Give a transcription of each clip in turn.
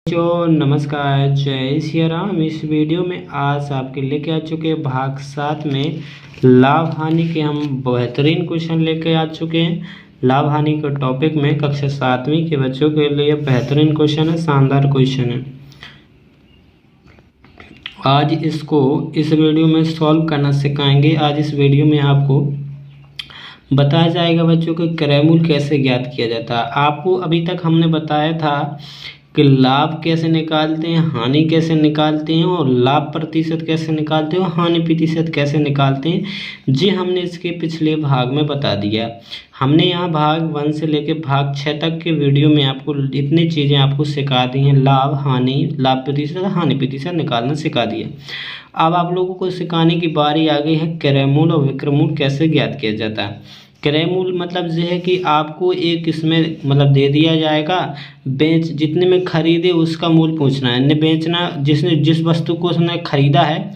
जो नमस्कार, जय सिया राम। इस वीडियो में आज आपके लेके आ चुके भाग 7 में लाभ हानि के हम बेहतरीन क्वेश्चन लेके आ चुके हैं। लाभ हानि के टॉपिक में कक्षा 7वीं के बच्चों के लिए बेहतरीन क्वेश्चन है, शानदार क्वेश्चन है। आज इसको इस वीडियो में सॉल्व करना सिखाएंगे। आज इस वीडियो में आपको बताया जाएगा बच्चों को क्रय मूल्य कैसे ज्ञात किया जाता है। आपको अभी तक हमने बताया था कि लाभ कैसे निकालते हैं, हानि कैसे निकालते हैं और लाभ प्रतिशत कैसे निकालते हैं और हानि प्रतिशत कैसे निकालते हैं। जी हमने इसके पिछले भाग में बता दिया। हमने यहाँ भाग 1 से लेकर भाग 6 तक के वीडियो में आपको इतनी चीज़ें आपको सिखा दी हैं। लाभ हानि, लाभ प्रतिशत, हानि प्रतिशत निकालना सिखा दिया। अब आप लोगों को सिखाने की बारी आ गई है क्रय मूल्य और विक्रय मूल्य कैसे ज्ञात किया जाता है। क्रय मूल्य मतलब ये है कि आपको एक इसमें मतलब दे दिया जाएगा, जितने में खरीदे उसका मूल्य पूछना है। ने बेचना, जिसने जिस वस्तु को उसने खरीदा है,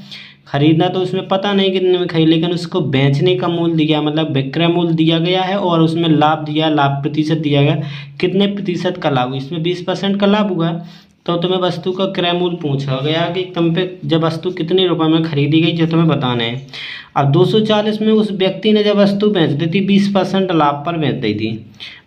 खरीदा तो उसमें पता नहीं कितने में खरीद, लेकिन उसको बेचने का मूल्य दिया मतलब विक्रय मूल्य दिया गया है और उसमें लाभ दिया, लाभ प्रतिशत दिया गया, कितने प्रतिशत का लाभ, इसमें 20% का लाभ हुआ। तो तुम्हें वस्तु का क्रय मूल्य पूछा गया कि तुम पे जब वस्तु कितने रुपए में खरीदी गई, जो तुम्हें बताना है। अब 240 में उस व्यक्ति ने जब वस्तु बेच दी थी 20% लाभ पर बेच दी थी,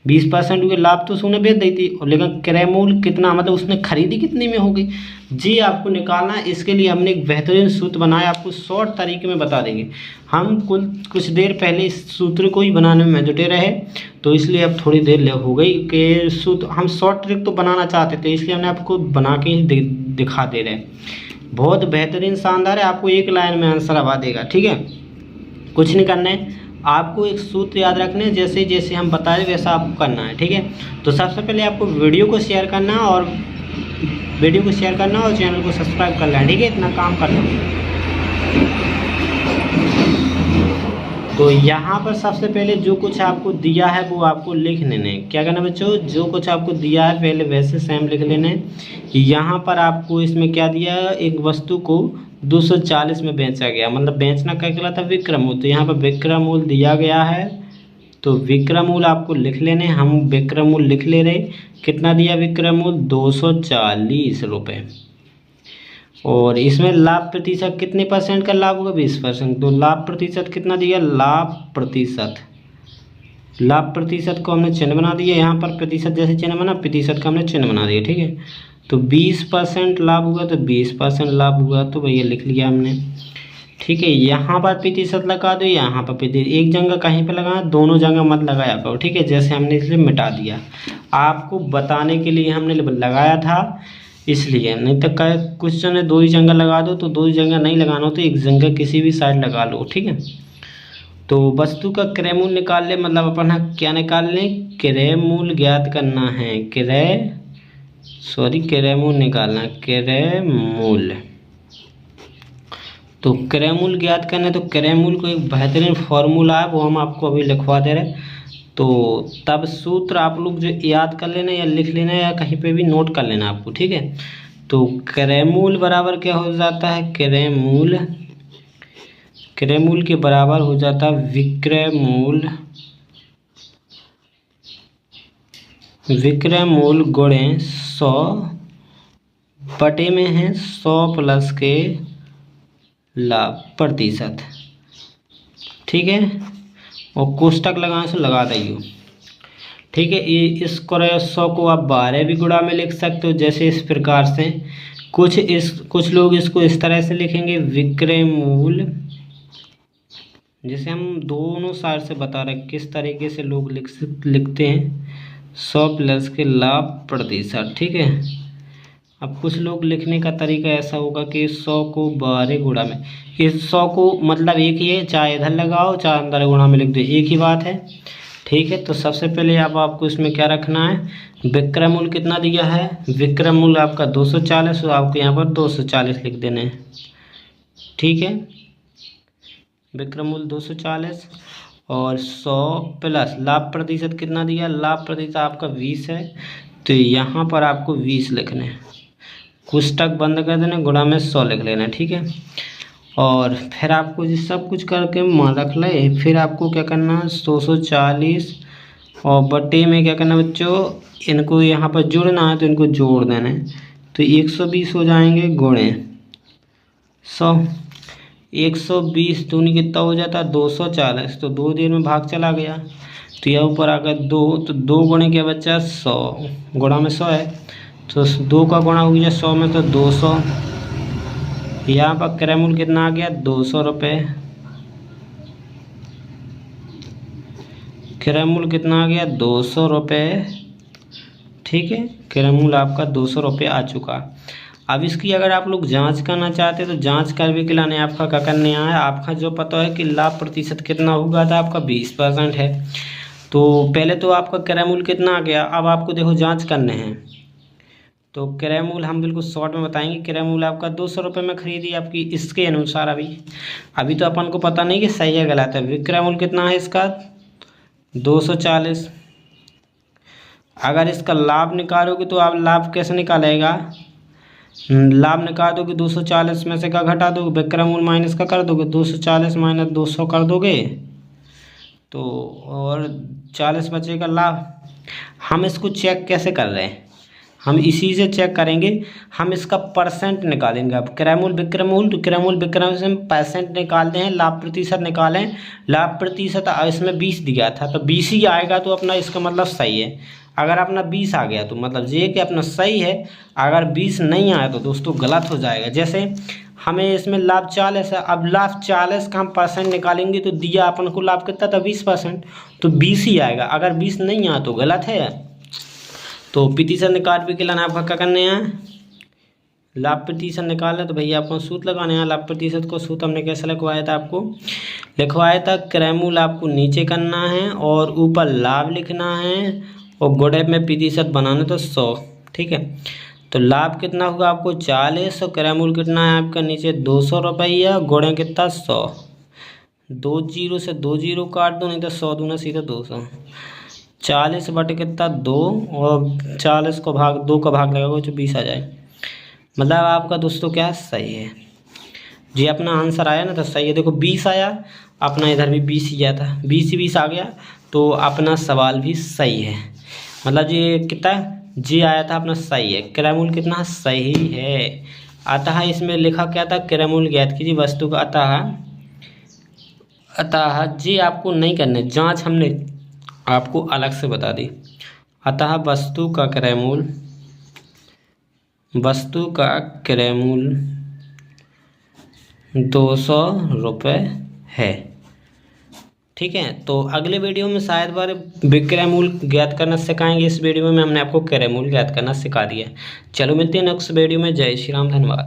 20% के लाभ तो उसने बेच दी थी, लेकिन क्रय मूल्य कितना मतलब उसने खरीदी कितनी में हो गई, जी आपको निकालना है। इसके लिए हमने एक बेहतरीन सूत्र बनाया, आपको शॉर्ट तरीके में बता देंगे। हम कुछ देर पहले इस सूत्र को ही बनाने में जुटे रहे, तो इसलिए अब थोड़ी देर हो गई कि सूत्र हम शॉर्ट ट्रिक तो बनाना चाहते थे, इसलिए हमने आपको बना के ही दिखा दे रहे हैं। बहुत बेहतरीन शानदार है, आपको एक लाइन में आंसर आवा देगा। ठीक है, कुछ नहीं करना है, आपको एक सूत्र याद रखना है, जैसे जैसे हम बताए वैसा आपको करना है। ठीक है, तो सबसे पहले आपको वीडियो को शेयर करना और चैनल को सब्सक्राइब कर लेना। ठीक है, इतना काम करना है। तो यहाँ पर सबसे पहले जो कुछ आपको दिया है वो आपको लिख लेना है। क्या करना बच्चों, जो कुछ आपको दिया है पहले वैसे सेम लिख लेना है। यहाँ पर आपको इसमें क्या दिया, एक वस्तु को 240 में बेचा गया, मतलब बेचना क्या कहलाता है, विक्रय मूल्य। तो यहाँ पर विक्रय मूल्य दिया गया है, तो विक्रय मूल्य आपको लिख लेने। हम विक्रय मूल्य लिख ले रहे, कितना दिया विक्रय मूल्य, 240 रुपये। और इसमें लाभ प्रतिशत कितने परसेंट का लाभ होगा, 20%। तो लाभ प्रतिशत कितना दिया, लाभ प्रतिशत को हमने चिन्ह बना दिया। यहाँ पर प्रतिशत जैसे चिन्ह बना, प्रतिशत का हमने चिन्ह बना दिया। ठीक है, तो 20% लाभ हुआ तो 20% लाभ हुआ, तो भैया लिख लिया हमने। ठीक है, यहाँ पर प्रतिशत लगा दो, यहाँ पर प्रतिशत, एक जगह कहीं पे लगाना, दोनों जगह मत लगाया करो। ठीक है, जैसे हमने इसलिए मिटा दिया, आपको बताने के लिए हमने लगाया था इसलिए, नहीं तो कुछ जगह दो ही जगह लगा दो, तो दो ही जगह नहीं लगाना हो तो एक जगह किसी भी साइड लगा लो। ठीक है, तो वस्तु का क्रय मूल्य निकाल ले, मतलब अपन क्या निकाल लें, क्रय मूल्य ज्ञात करना है। क्रय मूल्य निकालना, क्रय मूल्य। तो क्रय मूल्य ज्ञात करना है, तो क्रय मूल्य को एक बेहतरीन फॉर्मूला है, वो हम आपको अभी लिखवा दे रहे हैं। तो तब सूत्र आप लोग जो याद कर लेना या लिख लेना या कहीं पे भी नोट कर लेना आपको। ठीक है, तो क्रय मूल्य बराबर क्या हो जाता है, क्रय मूल्य के बराबर हो जाता है विक्रय मूल्य गुणे 100 बटे में है 100 प्लस के लाभ प्रतिशत। ठीक है, और कोष्टक लगाने से लगा दियो। ठीक है, ये इस 100 को आप 12 भी गुणा में लिख सकते हो, जैसे इस प्रकार से। कुछ लोग इसको इस तरह से लिखेंगे, विक्रय मूल्य, जैसे हम दोनों साइड से बता रहे किस तरीके से लोग लिखते हैं, 100 प्लस के लाभ प्रतिशत। ठीक है, अब कुछ लोग लिखने का तरीका ऐसा होगा कि 100 को 12 गुणा में, इस 100 को मतलब एक ही है, चाहे इधर लगाओ चाहे अंदर गुणा में लिख दो, एक ही बात है। ठीक है, तो सबसे पहले आपको इसमें क्या रखना है, विक्रय मूल्य कितना दिया है, विक्रय मूल्य आपका 240, तो आपको यहाँ पर 240 लिख देने हैं। ठीक है, विक्रय मूल्य 240 और 100 प्लस लाभ प्रतिशत कितना दिया, लाभ प्रतिशत आपका 20 है, तो यहाँ पर आपको 20 लिखने हैं, कोष्टक बंद कर देना, गुणा में 100 लिख लेना। ठीक है, और फिर आपको ये सब कुछ करके मान रख ले, फिर आपको क्या करना है, 240 और बटे में क्या करना बच्चों, इनको यहाँ पर जोड़ना है, तो इनको जोड़ देना है। तो 120 हो जाएंगे गुणे 100। 120 दूनी कितना हो जाता है 240, तो 2 देर में भाग चला गया, तो यह ऊपर आ गया 2, तो 2 गुणे क्या बचा 100, गुणा में 100 है, तो 2 का गुणा हो गया 100 में, तो 200। यहाँ पर क्रय मूल्य कितना आ गया 200 रुपये। क्रय मूल्य कितना आ गया 200 रुपये। ठीक है, क्रय मूल्य आपका 200 रुपये आ चुका। अब इसकी अगर आप लोग जांच करना चाहते हैं तो जांच करने के लिए आपका क्या करने आया है, आपका जो पता है कि लाभ प्रतिशत कितना होगा, था आपका 20% है। तो पहले तो आपका क्रय मूल्य कितना आ गया, अब आपको देखो जांच करने हैं। तो क्रय मूल्य हम बिल्कुल शॉर्ट में बताएंगे। क्रय मूल्य आपका 200 रुपये में खरीदी आपकी, इसके अनुसार अभी तो अपन को पता नहीं कि सही है गलत है। विक्रय मूल्य कितना है इसका 240। अगर इसका लाभ निकालोगे तो आप लाभ कैसे निकालेगा, लाभ निकाल दोगे 240 में से क्या घटा दोगे, विक्रय मूल्य माइनस का कर दोगे, 240 माइनस 200 कर दोगे तो और 40 बचेगा लाभ। हम इसको चेक कैसे कर रहे हैं, हम इसी से चेक करेंगे। हम इसका परसेंट निकालेंगे। अब क्रय मूल्य विक्रय मूल्य, तो क्रय मूल्य विक्रय से हम परसेंट निकालते हैं, लाभ प्रतिशत निकालें। लाभ प्रतिशत इसमें 20 दिया था, तो 20 ही आएगा तो अपना इसका मतलब सही है। अगर अपना 20 आ गया तो मतलब ये कि अपना सही है, अगर 20 नहीं आया तो दोस्तों गलत हो जाएगा। जैसे हमें इसमें लाभ 40 है, अब लाभ 40 का हम परसेंट निकालेंगे तो दिया अपन को लाभ कितना था 20%, तो 20 ही आएगा। अगर 20 नहीं आया तो गलत है। तो प्रतिशत निकालने के लिए आपका क्या करने हैं, लाभ प्रतिशत निकालना, तो भैया आपको सूत्र लगाने हैं। लाभ प्रतिशत को सूत्र हमने कैसे लिखवाया था, आपको लिखवाया था क्रय मूल्य आपको नीचे करना है और ऊपर लाभ लिखना है और गुणे में प्रतिशत बनाना तो 100। ठीक है, तो लाभ कितना होगा आपको 40 और क्रय मूल्य कितना है आपका नीचे 200 रुपया, गुणे कितना 100। 2 जीरो से 2 जीरो काट दो, नहीं तो 100 दूना सीधा 200। 40 बटे कितना 2 और 40 को भाग 2 का भाग लगाओगे तो 20 आ जाए। मतलब आपका दोस्तों क्या सही है जी, अपना आंसर आया ना तो सही है। देखो 20 आया, अपना इधर भी 20 ही आया था, 20 आ गया तो अपना सवाल भी सही है। मतलब ये कितना जी आया था अपना सही है। क्रय मूल्य कितना सही है। अतः इसमें लिखा क्या था, क्रय मूल्य ज्ञात कीजिए वस्तु का। अतः जी आपको नहीं करने, जांच हमने आपको अलग से बता दी। अतः वस्तु का क्रय मूल्य 200 रुपये है। ठीक है, तो अगले वीडियो में शायद बार विक्रय मूल्य ज्ञात करना सिखाएंगे। इस वीडियो में हमने आपको क्रय मूल्य ज्ञात करना सिखा दिया। चलो मिलते हैं नेक्स्ट वीडियो में। जय श्री राम, धन्यवाद।